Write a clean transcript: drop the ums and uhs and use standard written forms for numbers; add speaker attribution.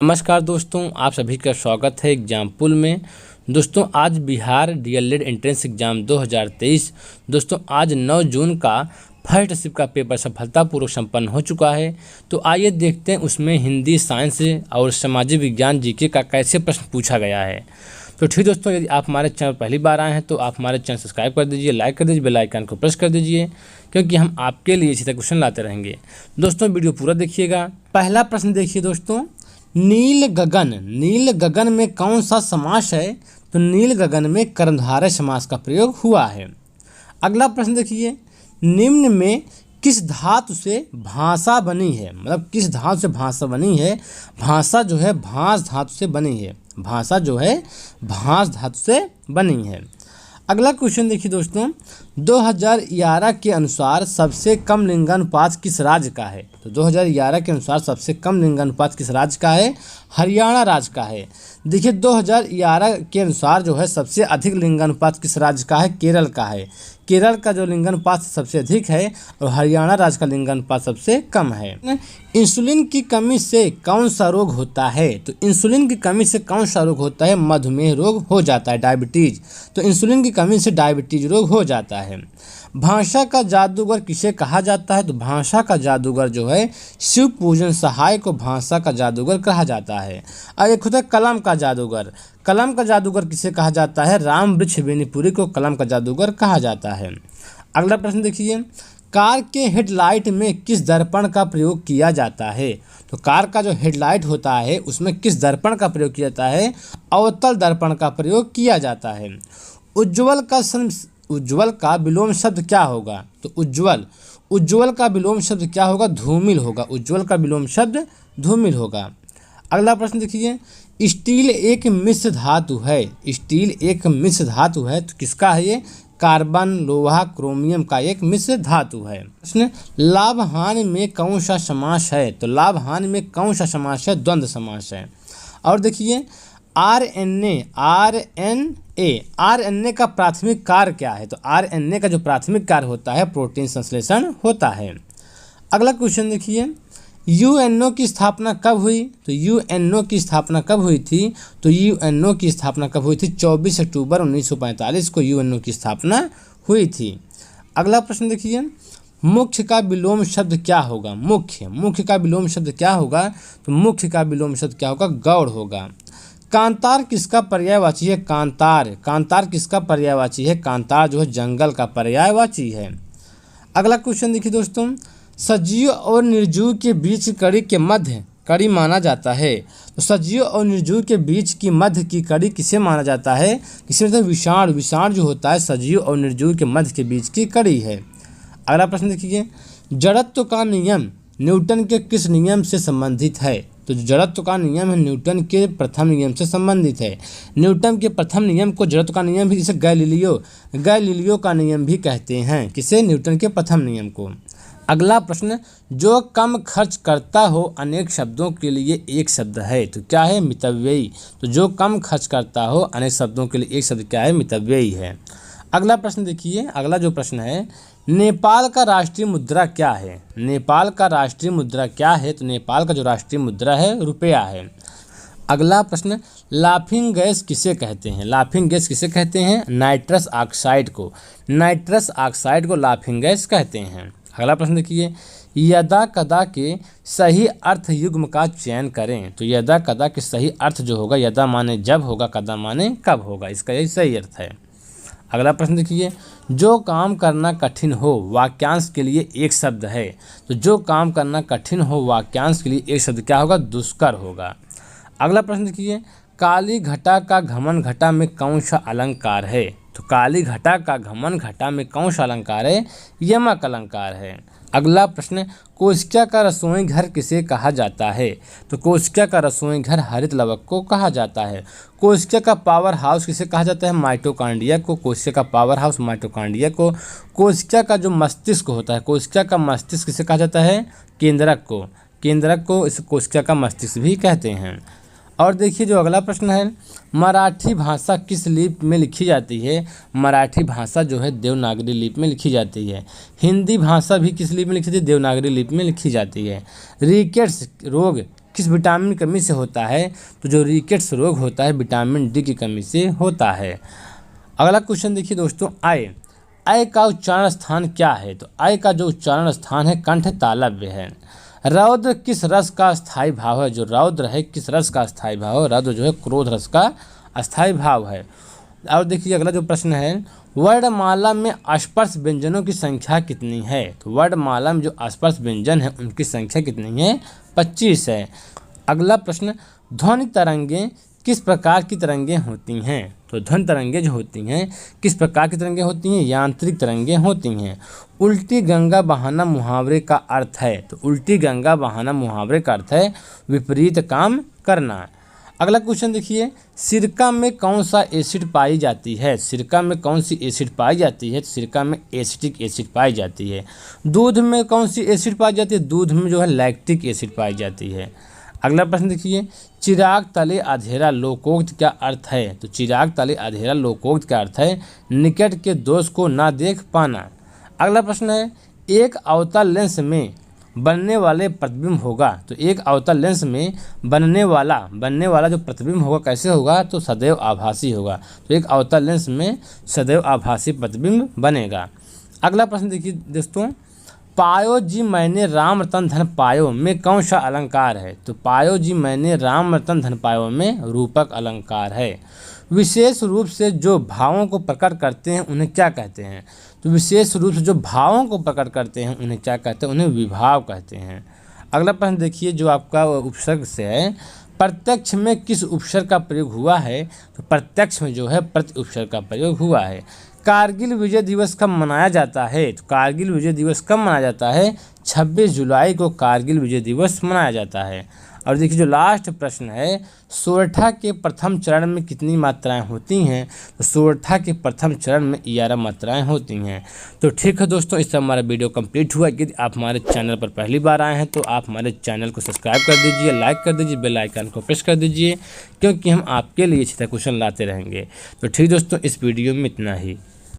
Speaker 1: नमस्कार दोस्तों, आप सभी का स्वागत है एग्जाम्पुल में। दोस्तों आज बिहार डीएलएड एंट्रेंस एग्ज़ाम 2023 दोस्तों आज 9 जून का फर्स्ट शिफ्ट का पेपर सफलतापूर्वक संपन्न हो चुका है। तो आइए देखते हैं उसमें हिंदी, साइंस और सामाजिक विज्ञान जीके का कैसे प्रश्न पूछा गया है। तो ठीक दोस्तों, यदि आप हमारे चैनल पहली बार आए हैं तो आप हमारे चैनल सब्सक्राइब कर दीजिए, लाइक कर दीजिए, बेल आइकन को प्रेस कर दीजिए, क्योंकि हम आपके लिए इसी तरह क्वेश्चन लाते रहेंगे। दोस्तों वीडियो पूरा देखिएगा। पहला प्रश्न देखिए दोस्तों, नील गगन में कौन सा समास है? तो नील गगन में कर्मधारय समास का प्रयोग हुआ है। अगला प्रश्न देखिए, निम्न में किस धातु से भाषा बनी है? मतलब किस धातु से भाषा बनी है? भाषा जो है भांस धातु से बनी है। भाषा जो है भांस धातु से बनी है। अगला क्वेश्चन देखिए दोस्तों, 2011 के अनुसार सबसे कम लिंगानुपात किस राज्य का है? तो 2011 के अनुसार सबसे कम लिंगानुपात किस राज्य का है? हरियाणा राज्य का है। देखिए 2011 के अनुसार जो है सबसे अधिक लिंगानुपात किस राज्य का है? केरल का है। केरल का जो लिंगानुपात सबसे अधिक है और हरियाणा राज्य का लिंगानुपात सबसे कम है। इंसुलिन की कमी से कौन सा रोग होता है? तो इंसुलिन की कमी से कौन सा रोग होता है? मधुमेह रोग हो जाता है, डायबिटीज। तो इंसुलिन की कमी से डायबिटीज रोग हो जाता है। भाषा का जादूगर किसे कहा जाता है? तो भाषा का जादूगर जो है शिव पूजन सहाय को भाषा का जादूगर कहा जाता है। और एक होता है कलम का जादूगर। कलम का जादूगर किसे कहा जाता है? राम वृक्ष बेनीपुरी को कलम का जादूगर कहा जाता है। अगला प्रश्न देखिए, कार के हेडलाइट में किस दर्पण का प्रयोग किया जाता है? तो कार का जो हेडलाइट होता है उसमें किस दर्पण का प्रयोग किया जाता है? अवतल दर्पण का प्रयोग किया जाता है। उज्ज्वल का विलोम शब्द क्या होगा? तो उज्ज्वल का विलोम शब्द क्या होगा? धूमिल होगा। उज्ज्वल का विलोम शब्द धूमिल होगा। अगला प्रश्न देखिए, स्टील एक मिश्र धातु है। स्टील एक मिश्र धातु है तो किसका है ये? कार्बन, लोहा, क्रोमियम का एक मिश्र धातु है। प्रश्न, लाभ हानि में कौन सा समास है? तो लाभ हानि में कौन सा समास है? द्वंद्व समास है। और देखिए आरएनए का प्राथमिक कार्य क्या है? तो आरएनए का जो प्राथमिक कार्य होता है प्रोटीन संश्लेषण होता है। अगला क्वेश्चन देखिए, यूएनओ की स्थापना कब हुई? तो यूएनओ की स्थापना कब हुई थी? तो यूएनओ की स्थापना कब हुई थी? 24 अक्टूबर 1945 को यूएनओ की स्थापना हुई थी। अगला प्रश्न देखिए, मुख्य का विलोम शब्द क्या होगा? मुख्य का विलोम शब्द क्या होगा? तो मुख्य का विलोम शब्द क्या होगा? गौड़ होगा। कांतार किसका पर्यायवाची है? कांतार किसका पर्यायवाची है? कांतार जो है जंगल का पर्यायवाची है। अगला क्वेश्चन देखिए दोस्तों, सजीव और निर्जीव के बीच कड़ी के मध्य कड़ी माना जाता है। तो सजीव और निर्जीव के बीच की मध्य की कड़ी किसे माना जाता है? किसे मतलब विषाण जो होता है सजीव और निर्जीव के मध्य के बीच की कड़ी है। अगला प्रश्न देखिए, जड़त्व का नियम न्यूटन के किस नियम से संबंधित है? तो जड़त्व का नियम है न्यूटन के प्रथम नियम से संबंधित है। न्यूटन के प्रथम नियम को जड़त्व का नियम भी, जिसे गैलीलियो का नियम भी कहते हैं। किसे? न्यूटन के प्रथम नियम को। अगला प्रश्न, जो कम खर्च करता हो अनेक शब्दों के लिए एक शब्द है। तो क्या है? मितव्ययी। तो जो कम खर्च करता हो अनेक शब्दों के लिए एक शब्द क्या है? मितव्ययी है। अगला प्रश्न देखिए, अगला जो प्रश्न है, नेपाल का राष्ट्रीय मुद्रा क्या है? नेपाल का राष्ट्रीय मुद्रा क्या है? तो नेपाल का जो राष्ट्रीय मुद्रा है रुपया है। अगला प्रश्न, लाफिंग गैस किसे कहते हैं? लाफिंग गैस किसे कहते हैं? नाइट्रस ऑक्साइड को लाफिंग गैस कहते हैं। अगला प्रश्न देखिए, यदा कदा के सही अर्थ युग्म का चयन करें। तो यदा कदा के सही अर्थ जो होगा, यदा माने जब होगा, कदा माने कब होगा, इसका यही सही अर्थ है। अगला प्रश्न देखिए, जो काम करना कठिन हो वाक्यांश के लिए एक शब्द है। तो जो काम करना कठिन हो वाक्यांश के लिए एक शब्द क्या होगा? दुष्कर होगा। अगला प्रश्न देखिए, काली घटा का घमन घटा में कौन सा अलंकार है? तो काली घटा का घमन घटा में कौन सा अलंकार है? यमक अलंकार है। अगला प्रश्न, कोशिका का रसोई घर किसे कहा जाता है? तो कोशिका का रसोई घर हरित लवक को कहा जाता है। कोशिका का पावर हाउस किसे कहा जाता है? माइटोकॉन्ड्रिया को। कोशिका का पावर हाउस माइटोकॉन्ड्रिया को। कोशिका का जो मस्तिष्क होता है, कोशिका का मस्तिष्क किसे कहा जाता है? केंद्रक को इस कोशिका का मस्तिष्क भी कहते हैं। और देखिए जो अगला प्रश्न है, मराठी भाषा किस लिपि में लिखी जाती है? मराठी भाषा जो है देवनागरी लिपि में लिखी जाती है। हिंदी भाषा भी किस लिपि में लिखी जाती है? देवनागरी लिपि में लिखी जाती है। रिकेट्स रोग किस विटामिन की कमी से होता है? तो जो रिकेट्स रोग होता है विटामिन डी की कमी से होता है। अगला क्वेश्चन देखिए दोस्तों, आय आय का उच्चारण स्थान क्या है? तो आय का जो उच्चारण स्थान है कंठ तालव्य है। रौद्र किस रस का स्थायी भाव है? जो रौद्र है किस रस का स्थायी भाव है? रौद्र जो है क्रोध रस का स्थायी भाव है। और देखिए अगला जो प्रश्न है, वर्णमाला में अस्पर्श व्यंजनों की संख्या कितनी है? तो वर्णमाला में जो अस्पर्श व्यंजन है उनकी संख्या कितनी है? 25 है। अगला प्रश्न, ध्वनि तरंगें किस प्रकार की तरंगें होती हैं? तो ध्वनि तरंगें जो होती हैं किस प्रकार की तरंगें होती हैं? यांत्रिक तरंगें होती हैं। उल्टी गंगा बहाना मुहावरे का अर्थ है? तो उल्टी गंगा बहाना मुहावरे का अर्थ है विपरीत काम करना। अगला क्वेश्चन देखिए, सिरका में कौन सा एसिड पाई जाती है? सिरका में कौन सी एसिड पाई जाती है? तो सिरका में एसिटिक एसिड पाई जाती है। दूध में कौन सी एसिड पाई जाती है? दूध में जो है लैक्टिक एसिड पाई जाती है। अगला प्रश्न देखिए, चिराग तले अंधेरा लोकोक्त क्या अर्थ है? तो चिराग तले अंधेरा लोकोक्त का अर्थ है निकट के दोष को ना देख पाना। अगला प्रश्न है, एक अवतल लेंस में बनने वाले प्रतिबिंब होगा। तो एक अवतल लेंस में बनने वाला जो प्रतिबिंब होगा कैसे होगा? तो सदैव आभासी होगा। तो एक अवतल लेंस में सदैव आभासी प्रतिबिंब बनेगा। अगला प्रश्न देखिए दोस्तों, पायो जी मैंने राम रतन धन पायो में कौन सा अलंकार है? तो पायो जी मैंने राम रतन धन पायो में रूपक अलंकार है। विशेष रूप से जो भावों को प्रकट करते हैं उन्हें क्या कहते हैं? तो विशेष रूप से जो भावों को प्रकट करते हैं उन्हें क्या कहते हैं? उन्हें विभाव कहते हैं। अगला प्रश्न देखिए जो आपका उपसर्ग से है, प्रत्यक्ष में किस उपसर्ग का प्रयोग हुआ है? तो प्रत्यक्ष में जो है प्रति उपसर्ग का प्रयोग हुआ है। कारगिल विजय दिवस कब मनाया जाता है? तो कारगिल विजय दिवस कब मनाया जाता है? 26 जुलाई को कारगिल विजय दिवस मनाया जाता है। और देखिए जो लास्ट प्रश्न है, सोरठा के प्रथम चरण में कितनी मात्राएं होती हैं? तो सोरठा के प्रथम चरण में 11 मात्राएं होती हैं। तो ठीक है दोस्तों, इससे हमारा वीडियो कंप्लीट हुआ। यदि आप हमारे चैनल पर पहली बार आए हैं तो आप हमारे चैनल को सब्सक्राइब कर दीजिए, लाइक कर दीजिए, बेल आइकन को प्रेस कर दीजिए, क्योंकि हम आपके लिए इसी तरह क्वेश्चन लाते रहेंगे। तो ठीक दोस्तों, इस वीडियो में इतना ही।